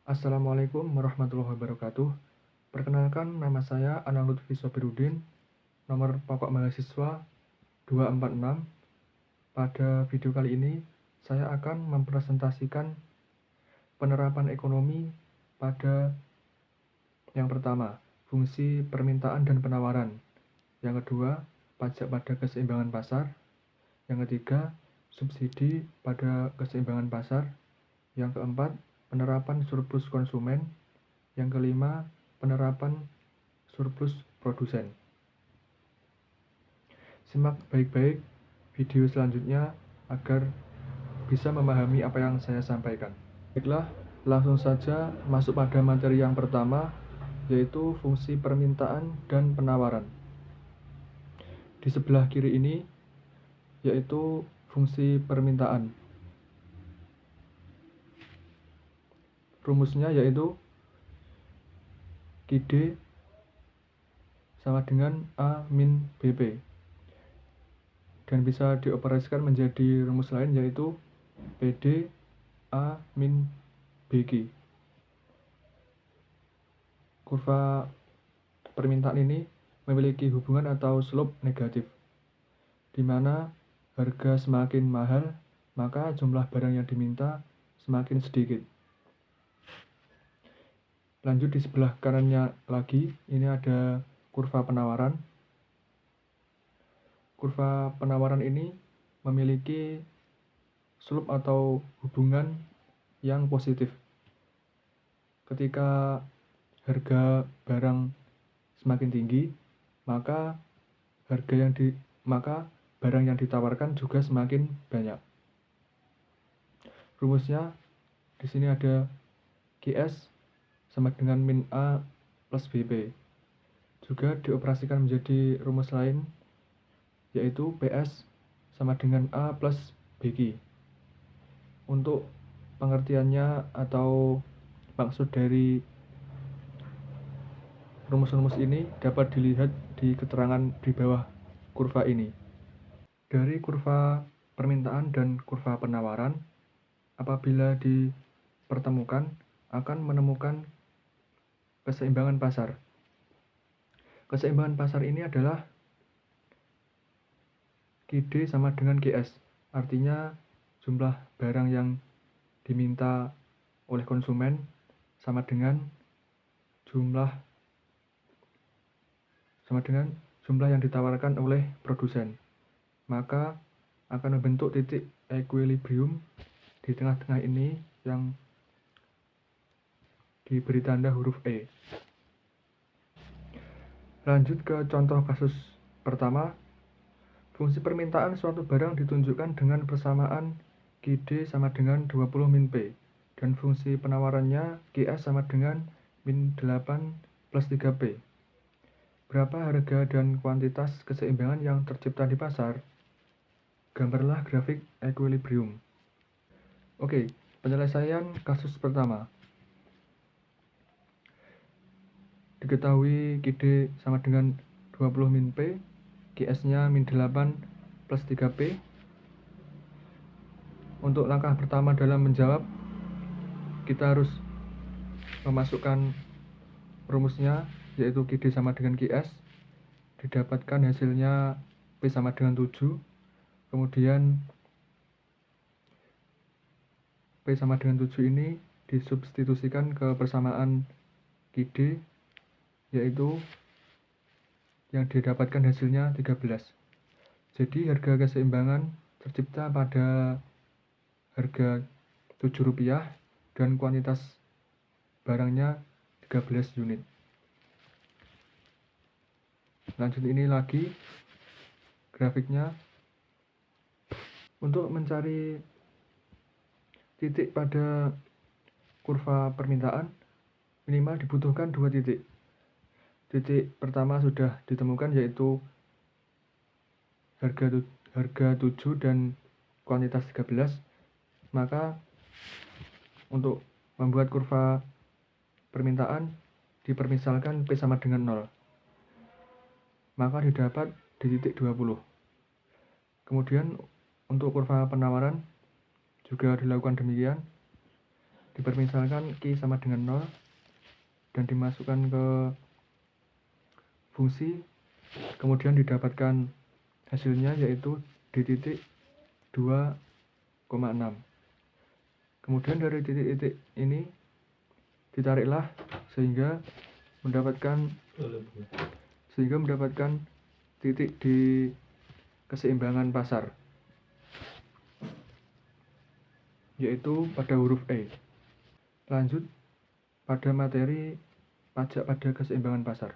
Assalamualaikum warahmatullahi wabarakatuh. Perkenalkan, nama saya Anang Lutfi Sobirudin, nomor pokok mahasiswa 246. Pada video kali ini, saya akan mempresentasikan penerapan ekonomi pada yang pertama, fungsi permintaan dan penawaran. Yang kedua, pajak pada keseimbangan pasar. Yang ketiga, subsidi pada keseimbangan pasar. Yang keempat, penerapan surplus konsumen. Yang kelima, penerapan surplus produsen. Simak baik-baik video selanjutnya agar bisa memahami apa yang saya sampaikan. Baiklah, langsung saja masuk pada materi yang pertama, yaitu fungsi permintaan dan penawaran. Di sebelah kiri ini, yaitu fungsi permintaan. Rumusnya yaitu QD sama dengan A min BP. Dan bisa dioperasikan menjadi rumus lain yaitu PD A min BQ. Kurva permintaan ini memiliki hubungan atau slope negatif, di mana harga semakin mahal, maka jumlah barang yang diminta semakin sedikit. Lanjut di sebelah kanannya lagi, ini ada kurva penawaran. Kurva penawaran ini memiliki slope atau hubungan yang positif. Ketika harga barang semakin tinggi, maka barang yang ditawarkan juga semakin banyak. Rumusnya di sini ada QS sama dengan min A plus BP. Juga dioperasikan menjadi rumus lain, yaitu PS sama dengan A plus BQ. Untuk pengertiannya atau maksud dari rumus-rumus ini dapat dilihat di keterangan di bawah kurva ini. Dari kurva permintaan dan kurva penawaran, apabila dipertemukan akan menemukan keseimbangan pasar. Keseimbangan pasar ini adalah QD sama dengan QS, artinya jumlah barang yang diminta oleh konsumen sama dengan jumlah yang ditawarkan oleh produsen. Maka akan membentuk titik equilibrium di tengah-tengah ini yang diberi tanda huruf E. Lanjut ke contoh kasus pertama. Fungsi permintaan suatu barang ditunjukkan dengan persamaan QD sama dengan 20 min P, dan fungsi penawarannya QS sama dengan min 8 plus 3P. Berapa harga dan kuantitas keseimbangan yang tercipta di pasar? Gambarlah grafik equilibrium. Oke, penyelesaian kasus pertama. Diketahui QD sama dengan 20 min P, QS-nya min 8 plus 3P. Untuk langkah pertama dalam menjawab, kita harus memasukkan rumusnya, yaitu QD sama dengan QS. Didapatkan hasilnya P sama dengan 7. Kemudian P sama dengan 7 ini disubstitusikan ke persamaan QD, yaitu yang didapatkan hasilnya 13. Jadi harga keseimbangan tercipta pada harga Rp7 dan kuantitas barangnya 13 unit. Lanjut ini lagi grafiknya. Untuk mencari titik pada kurva permintaan, minimal dibutuhkan 2 titik. Titik pertama sudah ditemukan, yaitu harga 7 dan kuantitas 13. Maka untuk membuat kurva permintaan dipermisalkan P sama dengan 0. Maka didapat di titik 20. Kemudian untuk kurva penawaran juga dilakukan demikian. dipermisalkan Q sama dengan 0 dan dimasukkan ke fungsi, kemudian didapatkan hasilnya yaitu D titik 2,6. Kemudian dari titik-titik ini ditariklah sehingga mendapatkan titik di keseimbangan pasar, yaitu pada huruf E. Lanjut pada materi pajak pada keseimbangan pasar.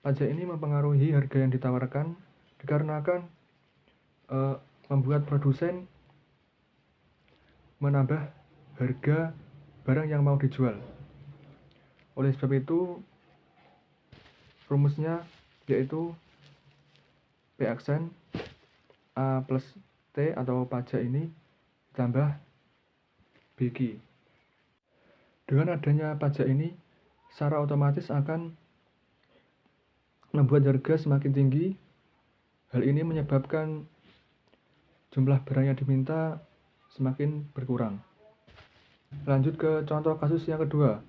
Pajak ini mempengaruhi harga yang ditawarkan dikarenakan membuat produsen menambah harga barang yang mau dijual. Oleh sebab itu, rumusnya yaitu P aksen A plus T atau pajak ini tambah BQ. Dengan adanya pajak ini, secara otomatis akan membuat harga semakin tinggi. Hal ini menyebabkan jumlah barang yang diminta semakin berkurang. Lanjut ke contoh kasus yang kedua.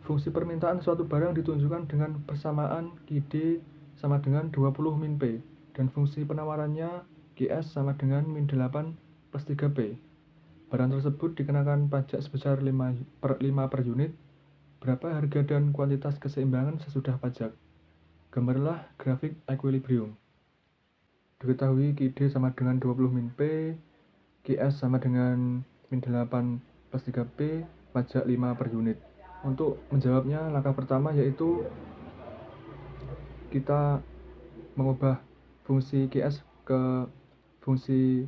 Fungsi permintaan suatu barang ditunjukkan dengan persamaan QD sama dengan 20 min P dan fungsi penawarannya QS sama dengan min 8 plus 3P. Barang tersebut dikenakan pajak sebesar 5 per unit. Berapa harga dan kuantitas keseimbangan sesudah pajak? Gambarlah grafik equilibrium. Diketahui QD sama dengan 20 min P, QS sama dengan min 8 plus 3P, pajak 5 per unit. Untuk menjawabnya, langkah pertama yaitu kita mengubah fungsi QS ke fungsi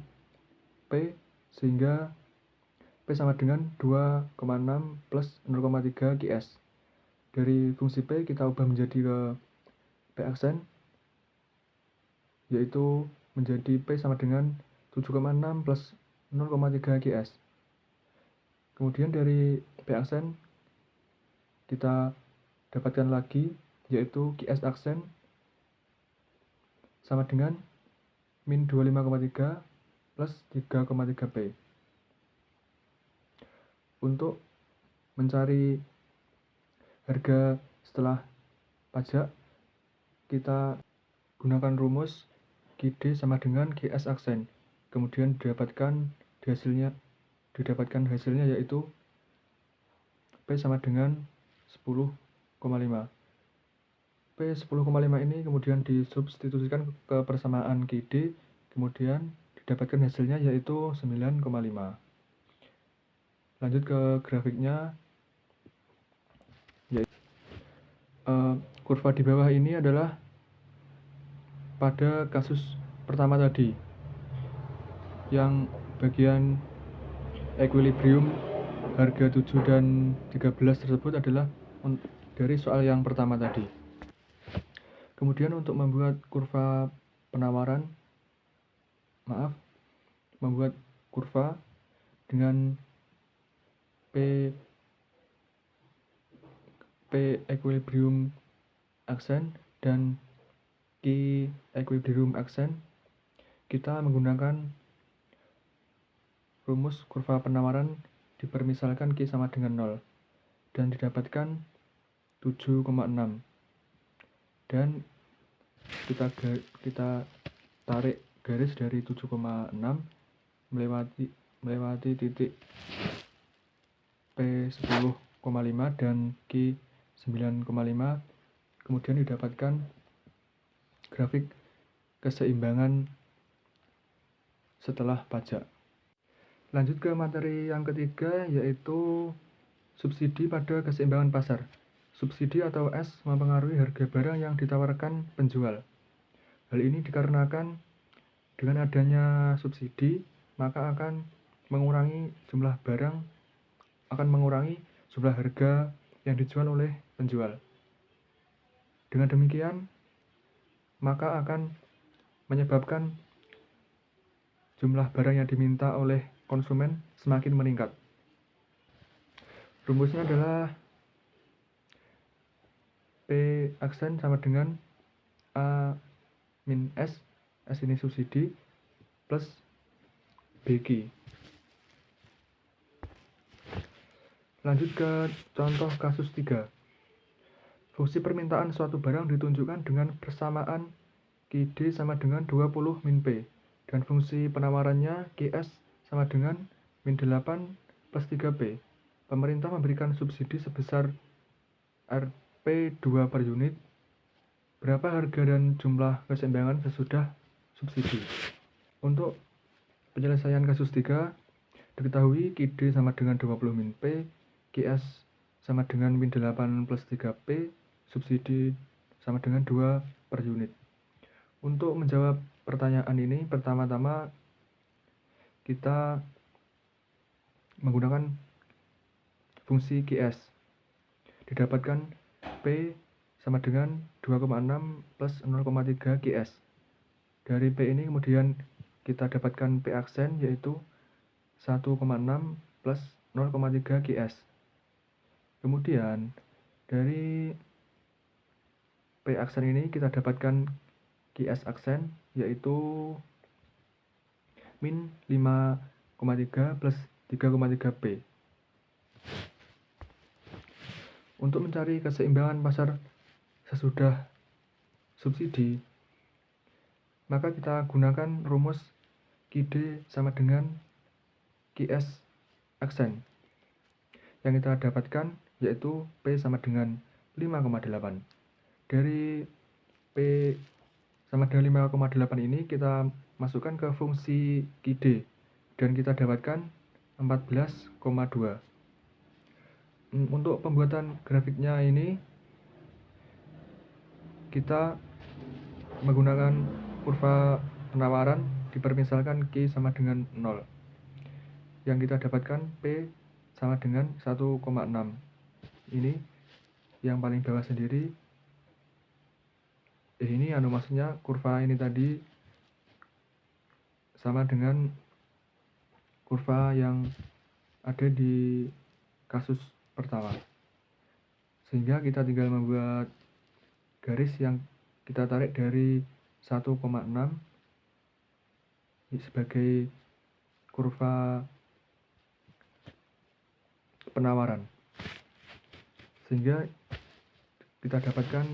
P sehingga P sama dengan 2,6 plus 0,3 QS. Dari fungsi P kita ubah menjadi ke P aksen, yaitu menjadi P sama dengan 7,6 plus 0,3 QS. Kemudian dari P aksen kita dapatkan lagi yaitu QS aksen sama dengan min 25,3 plus 3,3P. Untuk mencari harga setelah pajak, kita gunakan rumus QD sama dengan QS aksen. Kemudian didapatkan hasilnya yaitu P sama dengan 10,5. P 10,5 ini kemudian disubstitusikan ke persamaan QD, kemudian didapatkan hasilnya yaitu 9,5. Lanjut ke grafiknya. Kurva di bawah ini adalah pada kasus pertama tadi, yang bagian equilibrium harga 7 dan 13 tersebut adalah dari soal yang pertama tadi. Kemudian untuk membuat kurva membuat kurva dengan P equilibrium aksen dan Q equilibrium aksen, kita menggunakan rumus kurva penawaran dipermisalkan Q sama dengan 0 dan didapatkan 7,6 dan kita tarik garis dari 7,6 melewati titik P 10,5 dan Q 9,5, kemudian didapatkan grafik keseimbangan setelah pajak. Lanjut ke materi yang ketiga, yaitu subsidi pada keseimbangan pasar. Subsidi atau S mempengaruhi harga barang yang ditawarkan penjual. Hal ini dikarenakan dengan adanya subsidi, maka akan mengurangi jumlah harga yang dijual oleh penjual. Dengan demikian, maka akan menyebabkan jumlah barang yang diminta oleh konsumen semakin meningkat. Rumusnya adalah P aksen sama dengan A min S ini subsidi, plus BQ. Lanjut ke contoh kasus 3. Fungsi permintaan suatu barang ditunjukkan dengan persamaan QD sama dengan 20 min P, dan fungsi penawarannya QS sama dengan min 8 plus 3P. Pemerintah memberikan subsidi sebesar Rp2 per unit. Berapa harga dan jumlah keseimbangan sesudah subsidi? Untuk penyelesaian kasus 3, diketahui QD sama dengan 20 min P, QS sama dengan min 8 plus 3P, subsidi sama dengan 2 per unit. Untuk menjawab pertanyaan ini, pertama-tama kita menggunakan fungsi QS. Didapatkan P sama dengan 2,6 plus 0,3 QS. Dari P ini kemudian kita dapatkan P aksen, yaitu 1,6 plus 0,3 QS. Kemudian dari P aksen ini kita dapatkan QS aksen, yaitu min 5,3 plus 3,3P. Untuk mencari keseimbangan pasar sesudah subsidi, maka kita gunakan rumus QD sama dengan QS aksen. Yang kita dapatkan yaitu P sama dengan 5,8. Dari P sama dengan 5,8 ini kita masukkan ke fungsi QD dan kita dapatkan 14,2. Untuk pembuatan grafiknya ini kita menggunakan kurva penawaran dipermisalkan Q sama dengan 0. Yang kita dapatkan P sama dengan 1,6. Ini yang paling bawah sendiri. Ini maksudnya kurva ini tadi sama dengan kurva yang ada di kasus pertama. Sehingga kita tinggal membuat garis yang kita tarik dari 1,6 sebagai kurva penawaran, sehingga kita dapatkan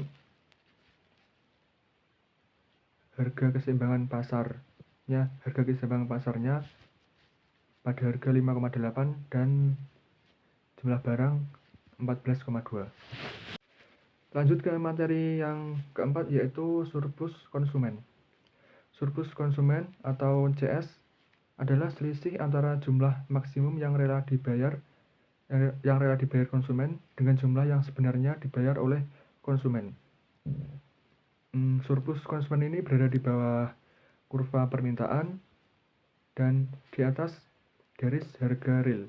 harga keseimbangan pasarnya pada harga 5,8 dan jumlah barang 14,2. Lanjut ke materi yang keempat, yaitu surplus konsumen. Surplus konsumen atau CS adalah selisih antara jumlah maksimum yang rela dibayar konsumen dengan jumlah yang sebenarnya dibayar oleh konsumen. Surplus konsumen ini berada di bawah kurva permintaan dan di atas garis harga real.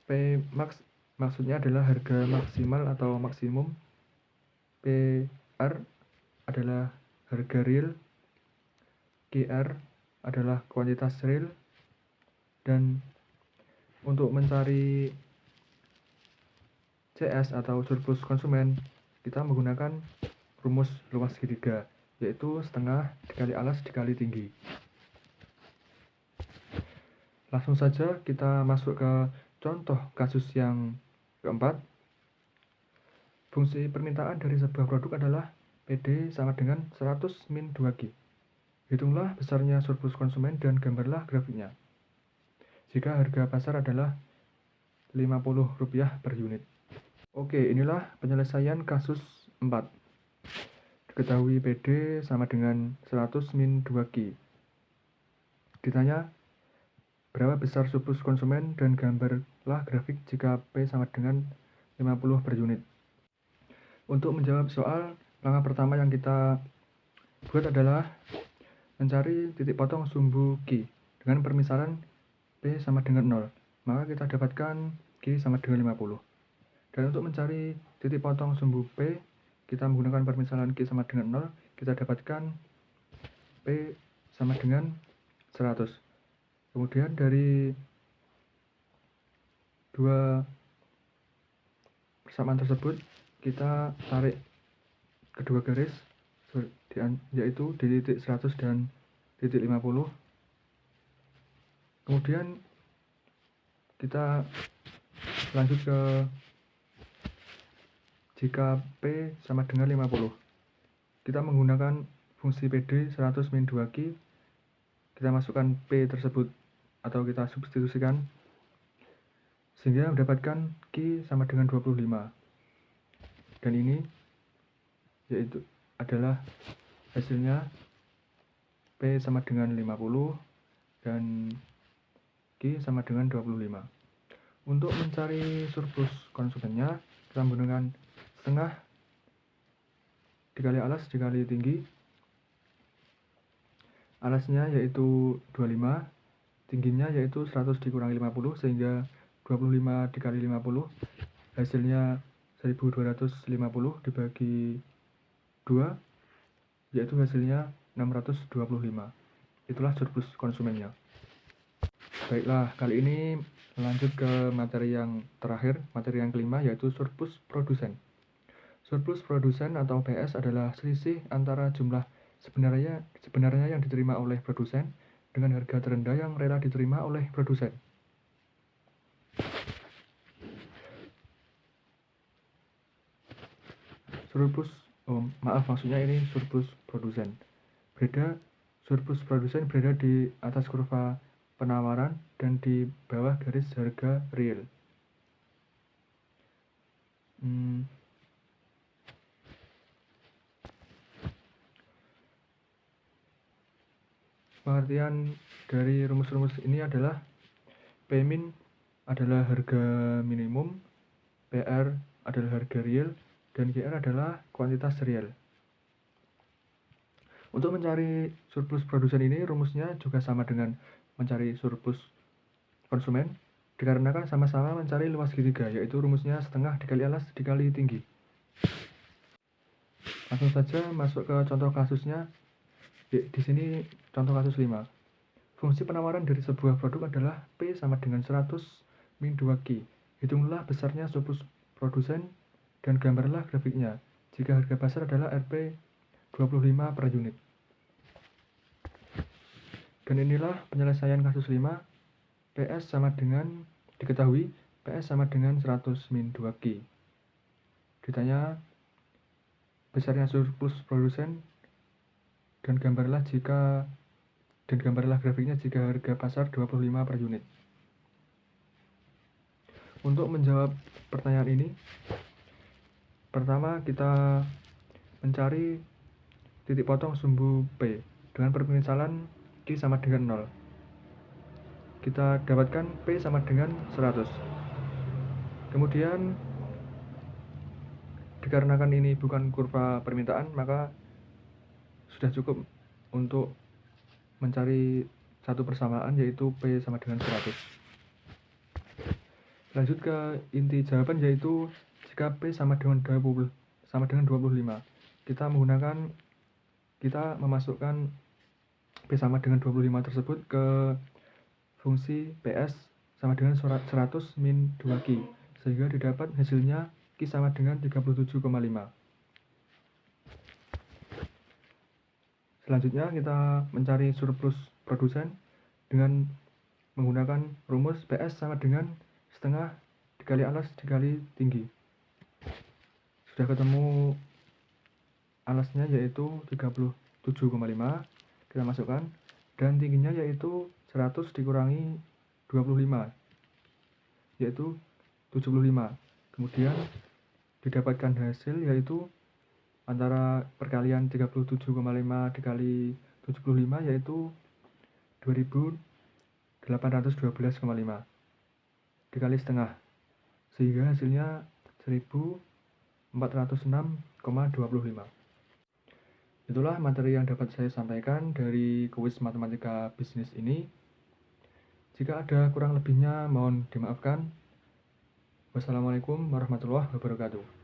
P max maksudnya adalah harga maksimal atau maksimum. PR adalah harga real. GR adalah kuantitas real. Dan untuk mencari CS atau surplus konsumen, kita menggunakan rumus luas segitiga, yaitu setengah dikali alas dikali tinggi. Langsung saja kita masuk ke contoh kasus yang keempat. Fungsi permintaan dari sebuah produk adalah PD sama dengan 100 min 2G. Hitunglah besarnya surplus konsumen dan gambarlah grafiknya. Jika harga pasar adalah Rp50 per unit. Oke, inilah penyelesaian kasus 4. Diketahui PD sama dengan 100 min 2G. Ditanya berapa besar surplus konsumen dan gambarlah grafik jika P sama dengan 50 per unit. Untuk menjawab soal, langkah pertama yang kita buat adalah mencari titik potong sumbu Q dengan permisalan P sama dengan 0. Maka kita dapatkan Q sama dengan 50. Dan untuk mencari titik potong sumbu P, kita menggunakan permisalan Q sama dengan 0. Kita dapatkan P sama dengan 100. Kemudian dari dua persamaan tersebut kita tarik kedua garis, yaitu di titik 100 dan titik 50. Kemudian Kita lanjut ke jika P sama dengan 50. Kita menggunakan fungsi PD 100 min 2Q. Kita masukkan P tersebut atau kita substitusikan sehingga mendapatkan Q sama dengan 25. Dan ini yaitu adalah hasilnya P sama dengan 50 dan Q sama dengan 25. Untuk mencari surplus konsumennya, kita menggunakan setengah dikali alas dikali tinggi. Alasnya yaitu 25, tingginya yaitu 100 dikurangi 50, sehingga 25 dikali 50 hasilnya 1250 dibagi 2, yaitu hasilnya 625. Itulah surplus konsumennya. Baiklah, kali ini lanjut ke materi yang terakhir, materi yang kelima, yaitu surplus produsen. Surplus produsen atau PS adalah selisih antara jumlah sebenarnya yang diterima oleh produsen dengan harga terendah yang rela diterima oleh produsen. Maksudnya ini surplus produsen. Surplus produsen berada di atas kurva penawaran dan di bawah garis harga real. Pengertian dari rumus-rumus ini adalah P-min adalah harga minimum, PR adalah harga real, dan GR adalah kuantitas real. Untuk mencari surplus produsen ini, rumusnya juga sama dengan mencari surplus konsumen, dikarenakan sama-sama mencari luas segitiga, yaitu rumusnya setengah dikali alas dikali tinggi. Langsung saja masuk ke contoh kasusnya. Di sini contoh kasus 5. Fungsi penawaran dari sebuah produk adalah P sama dengan 100 min 2Q. Hitunglah besarnya surplus produsen dan gambarlah grafiknya jika harga pasar adalah Rp 25 per unit. Dan inilah penyelesaian kasus 5. PS sama dengan, diketahui PS sama dengan 100 min 2Q. Ditanya besarnya surplus produsen dan gambarlah grafiknya jika harga pasar 25 per unit. Untuk menjawab pertanyaan ini, pertama kita mencari titik potong sumbu P dengan permisalan Q sama dengan 0. Kita dapatkan P sama dengan 100. Kemudian dikarenakan ini bukan kurva permintaan, maka sudah cukup untuk mencari satu persamaan, yaitu P sama dengan 100. Lanjut ke inti jawaban, yaitu jika P sama dengan 25, kita memasukkan P sama dengan 25 tersebut ke fungsi PS sama dengan 100 min 2Q, sehingga didapat hasilnya Q sama dengan 37,5. Selanjutnya kita mencari surplus produsen dengan menggunakan rumus PS sama dengan setengah dikali alas dikali tinggi. Sudah ketemu alasnya yaitu 37,5, kita masukkan, dan tingginya yaitu 100 dikurangi 25, yaitu 75. Kemudian didapatkan hasil yaitu antara perkalian 37,5 dikali 75 yaitu 2812,5 dikali setengah, sehingga hasilnya 1406,25. Itulah materi yang dapat saya sampaikan dari kuis matematika bisnis ini. Jika ada kurang lebihnya mohon dimaafkan. Wassalamualaikum warahmatullahi wabarakatuh.